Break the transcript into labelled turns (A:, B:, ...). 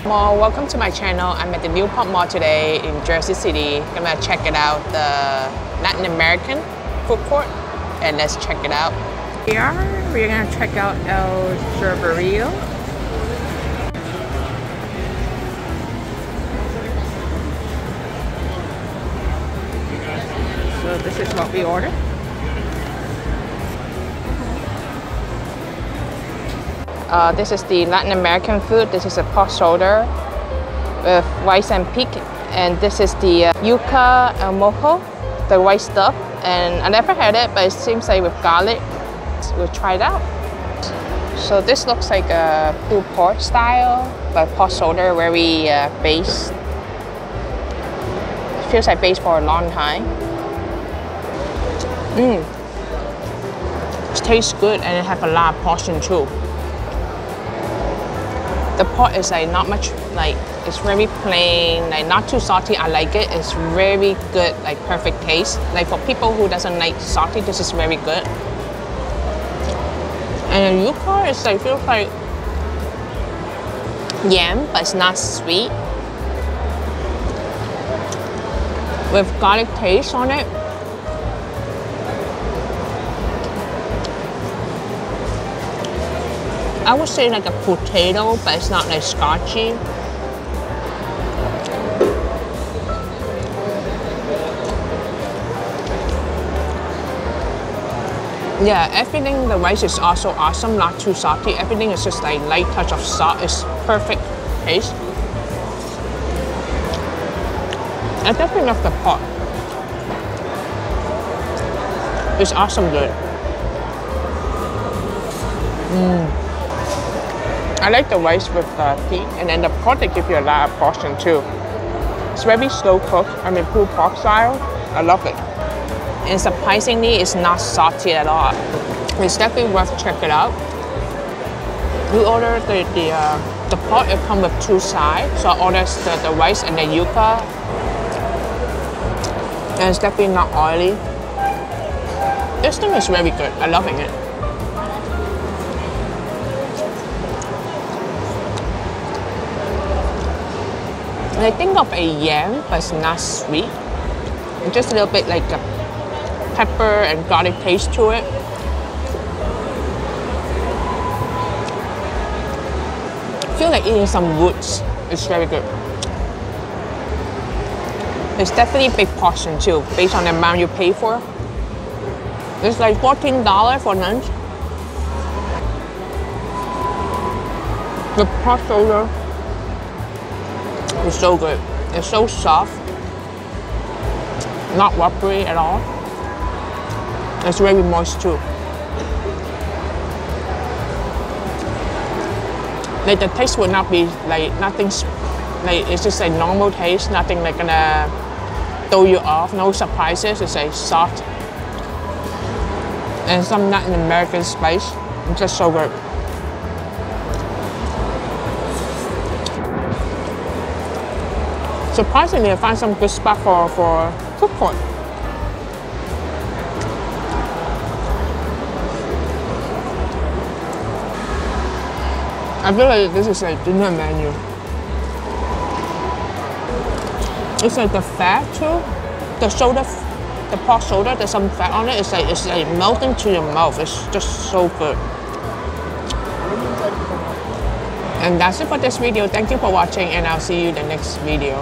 A: Mall, welcome to my channel. I'm at the Newport Mall today in Jersey City. I'm gonna check it out, the Latin American food court, and let's check it out. Here we're gonna check out El Jibarito. So this is what we ordered. This is the Latin American food. This is a pork shoulder with rice and pig, and this is the yuca el mojo, the white stuff. And I never had it, but it seems like with garlic. We'll try it out. So this looks like a pulled pork style, but pork shoulder, very based. It feels like based for a long time. It tastes good, and it has a lot of portion too. The pork is like not much, like it's very plain, like not too salty. I like it. It's very good, like perfect taste. Like for people who doesn't like salty, this is very good. And the yuca is like feels like yam, but it's not sweet. With garlic taste on it. I would say like a potato, but it's not like scotchy. Yeah, everything, the rice is also awesome, not too salty. Everything is just like light touch of salt. It's perfect taste. I definitely love the pork. It's awesome good. I like the rice with pig, and then the pork, they give you a lot of portion too. It's very slow cooked. I mean, pulled pork style. I love it. And surprisingly, it's not salty at all. It's definitely worth checking out. We ordered the pork. It comes with two sides. So I ordered the rice and the yuca. And it's definitely not oily. This thing is very good. I'm loving it. I think of a yam, but it's not sweet. It's just a little bit like a pepper and garlic taste to it. I feel like eating some roots. It's very good. It's definitely big portion too, based on the amount you pay for. It's like $14 for lunch. The pork shoulder. It's so good. It's so soft, not rubbery at all. It's very moist too. Like the taste will not be like nothing, like it's just a normal taste. Nothing like gonna throw you off. No surprises. It's a soft and some Latin American spice. It's just so good. Surprisingly, I found some good spot for food court. I feel like this is a dinner menu. It's like the fat too. The shoulder, the pork shoulder, there's some fat on it. It's like melting to your mouth. It's just so good. And that's it for this video. Thank you for watching, and I'll see you in the next video.